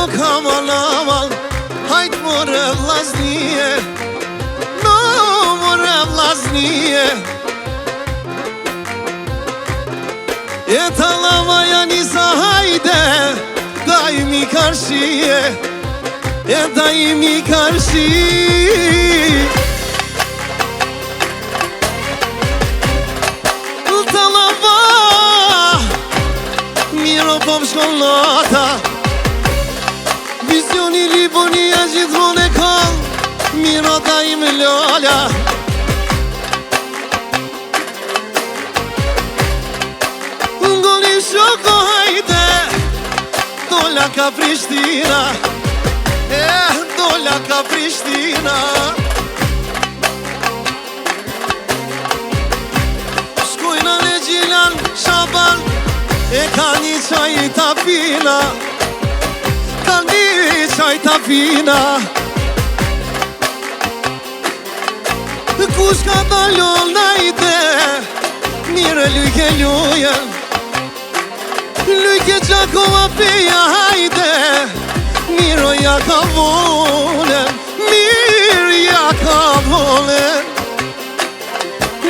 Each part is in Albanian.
kam alaman, hajt more vllaznije, no more vllaznije. E talava janisa hajde, daimi karşiye, e daimi karşı. Talava miro pom shkollata, vizioni Livonia gjithmonë e kam, miro daimi lola. Ngoli shoko hajde, dola ka Prishtina, dola ka Prishtina. Shkojna në Gjilan Shaban, e ka një qaj të pina, ka një qaj të pina. Kush ka dalon najde, mire lyke lujen, lyke Gjakova peja hajde, miro ja ka volen, mirë ja ka volen.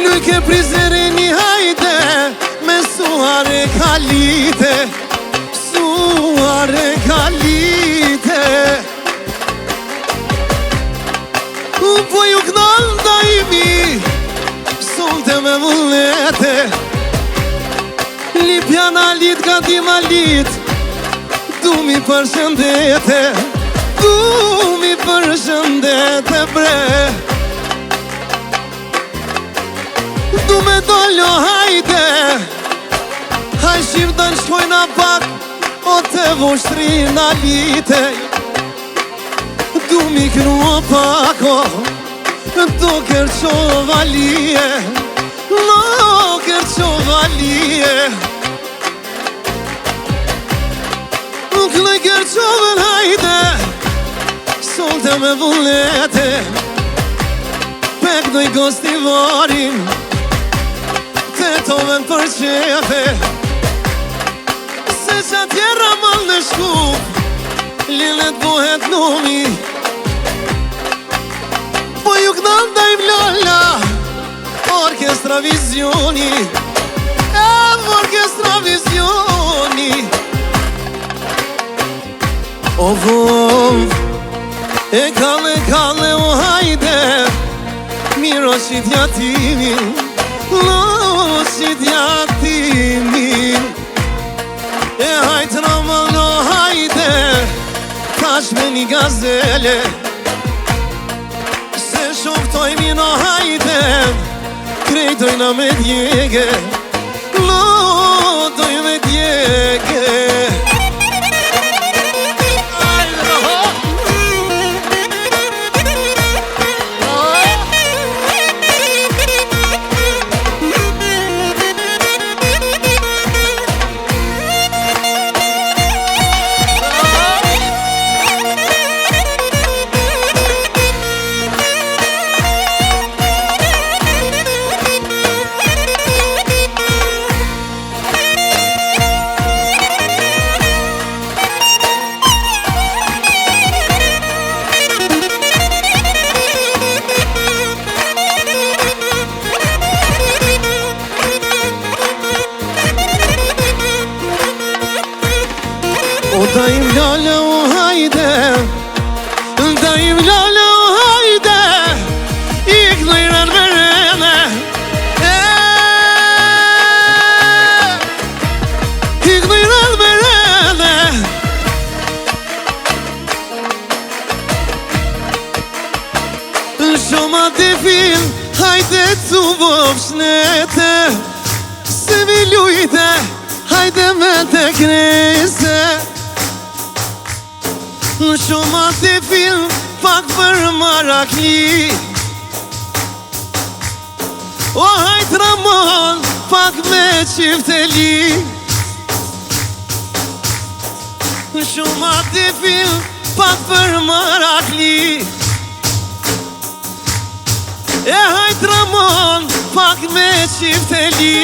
Lyke Prizreni hajde, me suare kalite, suare kalite. Po ju knall daimi, sonte me vullnete, Lipjana lit ka dima lit, du mi përshëndete, du mi përshëndete bre. Du me dollo hajde, haj shqiptan shkojna pak, o te voshtrina lite. Du mi krua pako, do Kërqova lije, no Kërqova lije. Këllë Kërqovën hajde, solte me vullnete, pek doj gostivarin, te toven për qefe. Se që tjera mal në shkup, lilet bohet numi, po ju knall dajm lola, orkestra vizioni, orkestra vizioni. O vëm, e kalle o hajde, miro shqitja timin, lo shqitja timin. E hajtë Raman o hajde, tash me një gazele, se shoftojmi no hajde, krejtojna me djege, lo doj me djege. Daim lale o hajde, daim lale o hajde, ik dojran verene, ik dojran verene. Shoma të fil, hajde cu vopshnete, se mi lujte, hajde me të krese. Shoma të fil, pak për marakli, o hajt Ramon, pak me qifteli. Shoma të fil, pak për marakli, e hajt Ramon, pak me qifteli.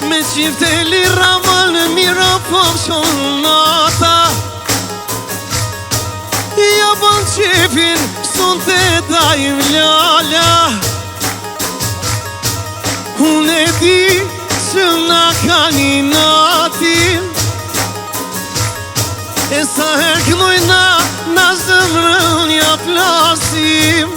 Me qifteli Ramon, në mira po shon nata. Ja bon qefin, son të dajmë ljala. Unë e di që na ka një natin, e sa her kënojna na zëmrën ja plasim.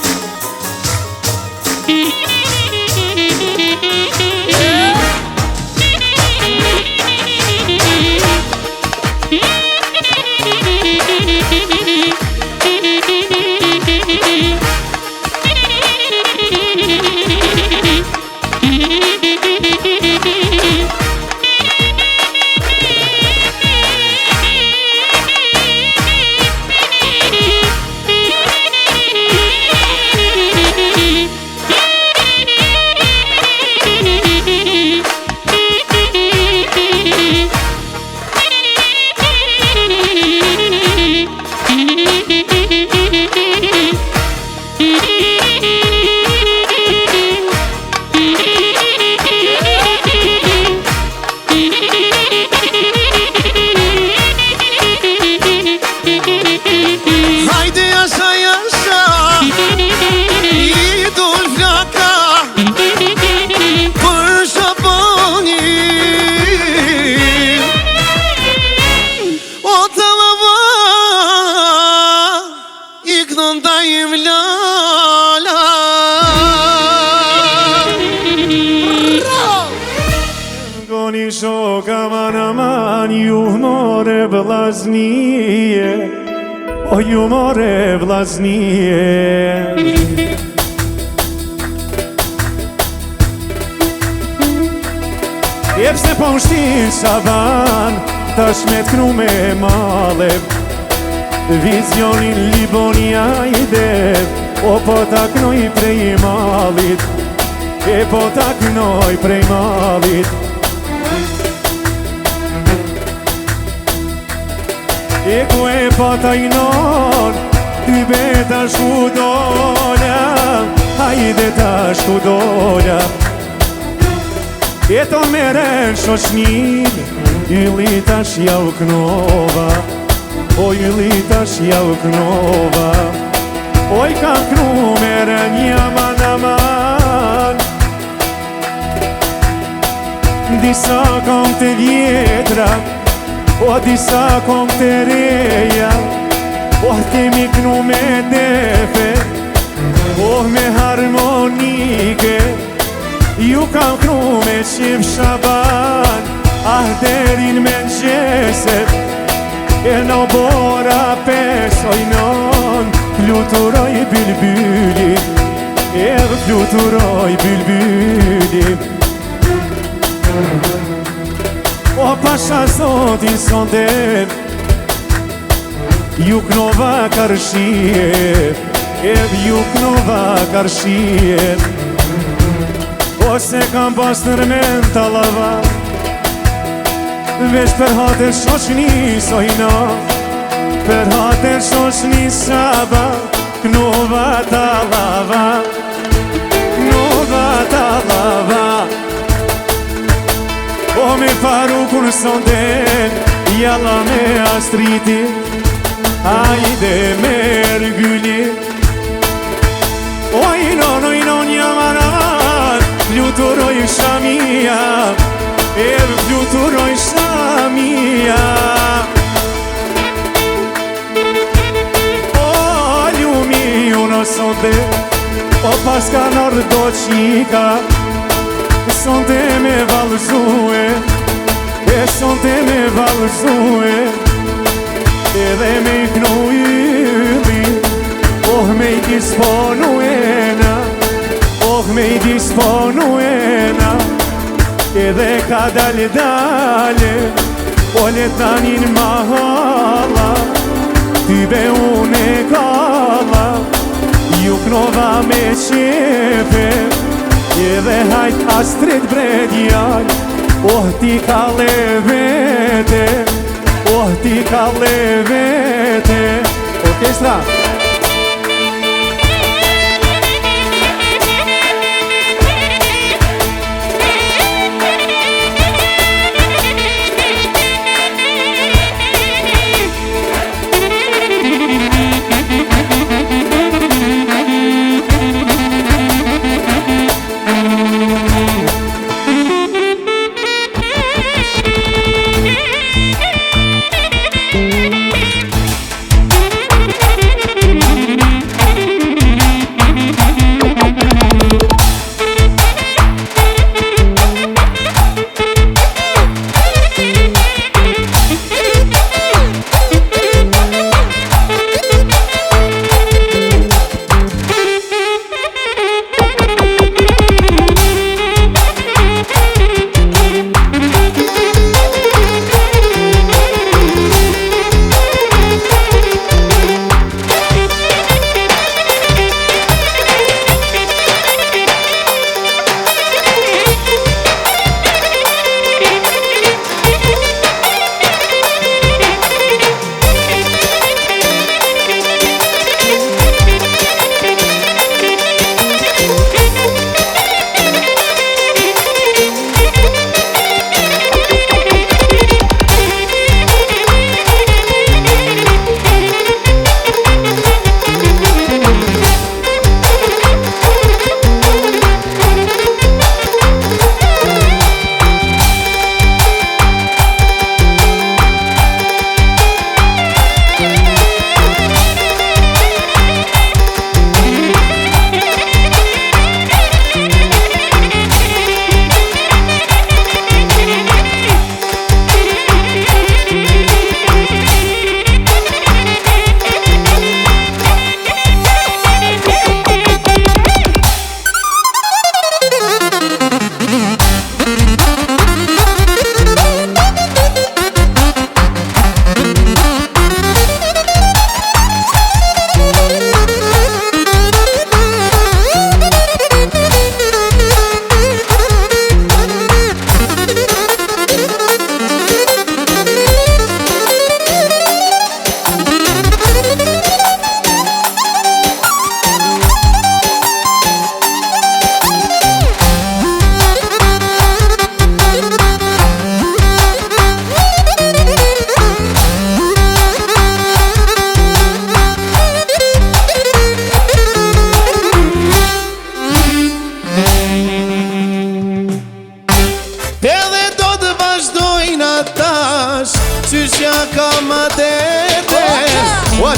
Shoka aman ju more vllaznije, o ju more vllaznije. Jepse po shtin Shaban, tash me t'knu me male, vizionin Libonia i dev, o po ta knoj prej malit, e po ta knoj prej malit. E ku e pata i non, ty beta shku doja, hajde ta shku doja. E to meren shoshnin, yli tash ja u knova, o yli tash ja u knova. Oj ka knu meren jaman aman, disa kom të vjetra, o disa kom të reja, o kemi knu me defe, o me harmonike. Ju kam knu me qif Shaban, ah derin me nqeset, e në bora pesoj non, fluturoj bilbyli, e fluturoj bilbyli. O pasha zotin sonde, ju knova karshie, ju knova karshie. Ose kam pas nërmen talava, veç për hater shoshni sojna, për hater shoshni Shaba, knova talava, knova talava. O me Farukun sonden, jalla me Astriti, hajde me Erguli. Ojnon jaman aman, fluturoj Shamia, e fluturoj Shamia. O ljumi uno sonde, o paska nordo qika, sonte me valzue, e sonte me valzue, edhe me i knu yli, oh me i disponuena, oh me i disponuena, edhe ka dale dale, o letanin mahala, ty be une kalla, ju knova me qefe, edhe hajt Astrid bredjaj, oh ti ka levete, oh ti ka levete. Orkestra!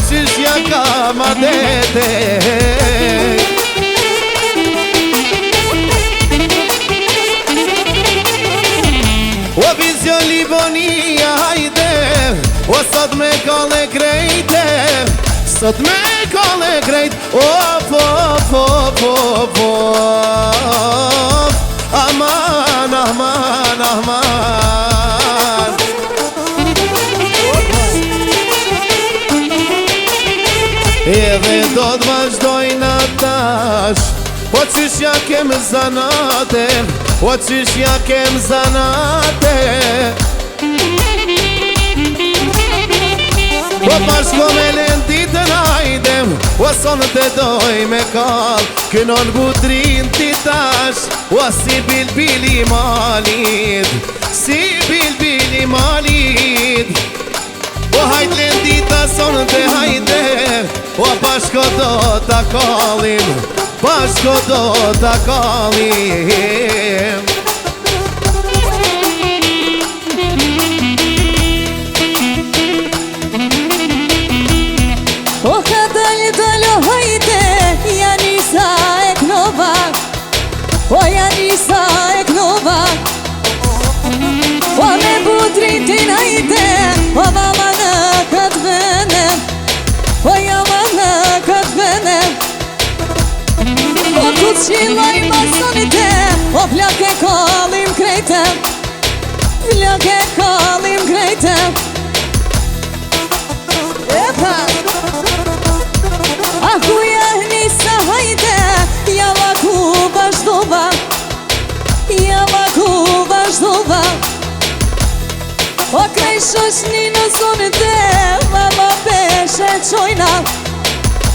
qysh ja ka ma dete O vizion Libonia hajde O sot me kole krejte Sot me kole krejt O po Aman, aman, aman Edhe do të vazhdojnë atash O qysh ja kem zanate O qysh ja kem zanate O bashko me lenditën hajdem O sonë të doj me kall Kënon butrin ti tash O si bilbili malit Si bilbili malit O hajt lendita sonë të hajde O bashko do t'a kallim Bashko do t'a kallim O ka dalë hajde Janisa e knova O Janisa e knova O me budritin hajde O mama në këtë vene O jama në këtë vene O të qilaj masonite O flake kallim krejte Flake kallim krejte Epa Aku Janisa hajde Jama ku vazhdova Jama ku vazhdova O kraj shoshni në zonët e Mama peshe qojna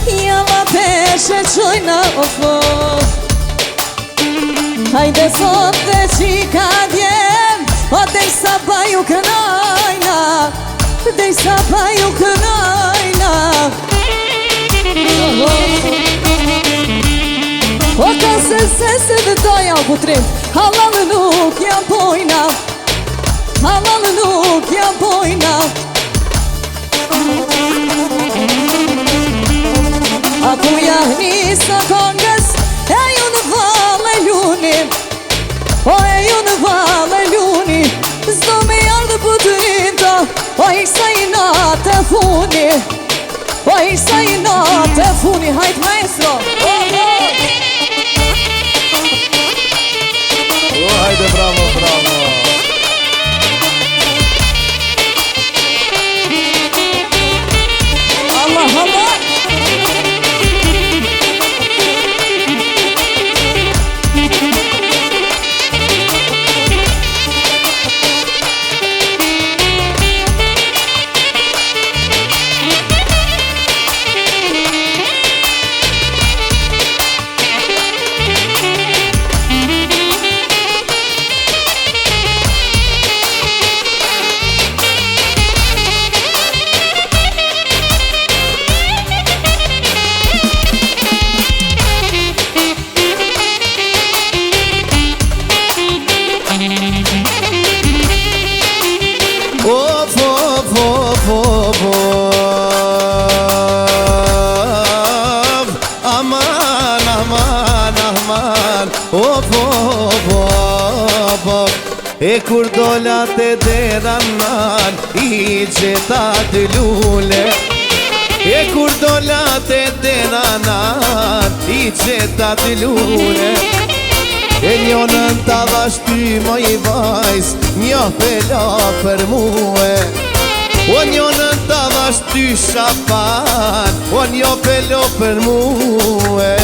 Jama peshe qojna Hajde sot dhe qika djem O dej sa pa ju kënajna Dej sa pa ju kënajna O ka se dhe doja u putrim Halal nuk jam pojna Halal nuk jam pojna Aku Janisa kongës E ju në valë e luni O e ju në valë e luni Zdo me ardhë puturinta O isa i natë e funi O isa i natë e funi Hajt maestro Hajde bravo, bravo Allah, Allah E kur dola te deranan I gjeta të lule E kur dola te deranan I gjeta të lule E njonën të vashty më i vajz Njo pela për muë O njonën të vashty shapan O njo pelo për muë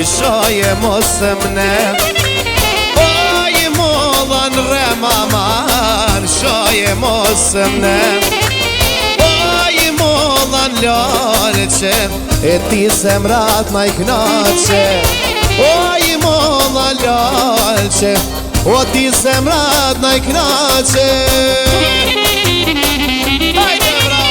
Shoje mos mne Oj mollan re maman Shoje mos mne Oj mollan lalqe, e ti zemrat na I knaqe. O I molla lalqe, o ti zemrat na I knaqe. Hajde bra!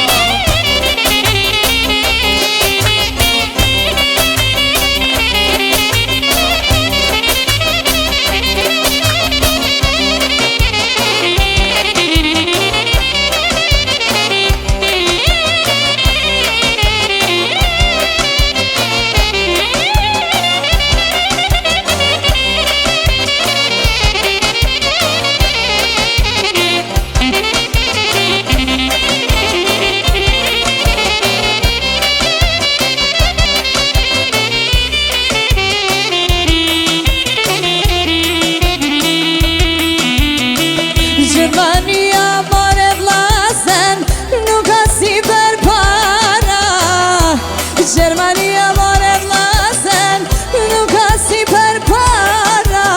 Gjermania more vlasen, nuk ka si për para. Gjermania more vlasen, nuk ka si për para.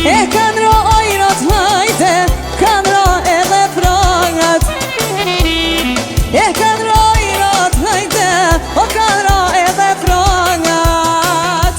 E kanë ro ojrot hajte, kanë ro edhe frangat. E kanë ro ojrot hajte, o kanë ro edhe frangat.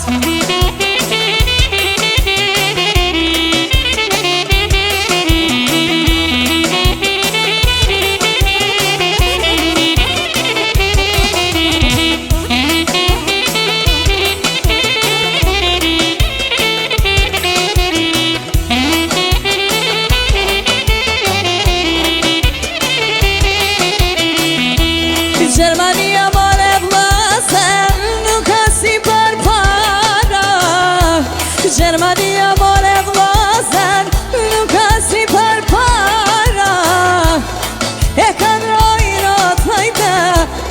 Gjermania more vlasen, nuk ka si për para. Gjermania more vlasen, nuk ka si për para. E kanë rojrot hajte,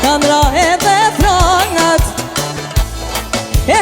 kanë ro edhe frangat. E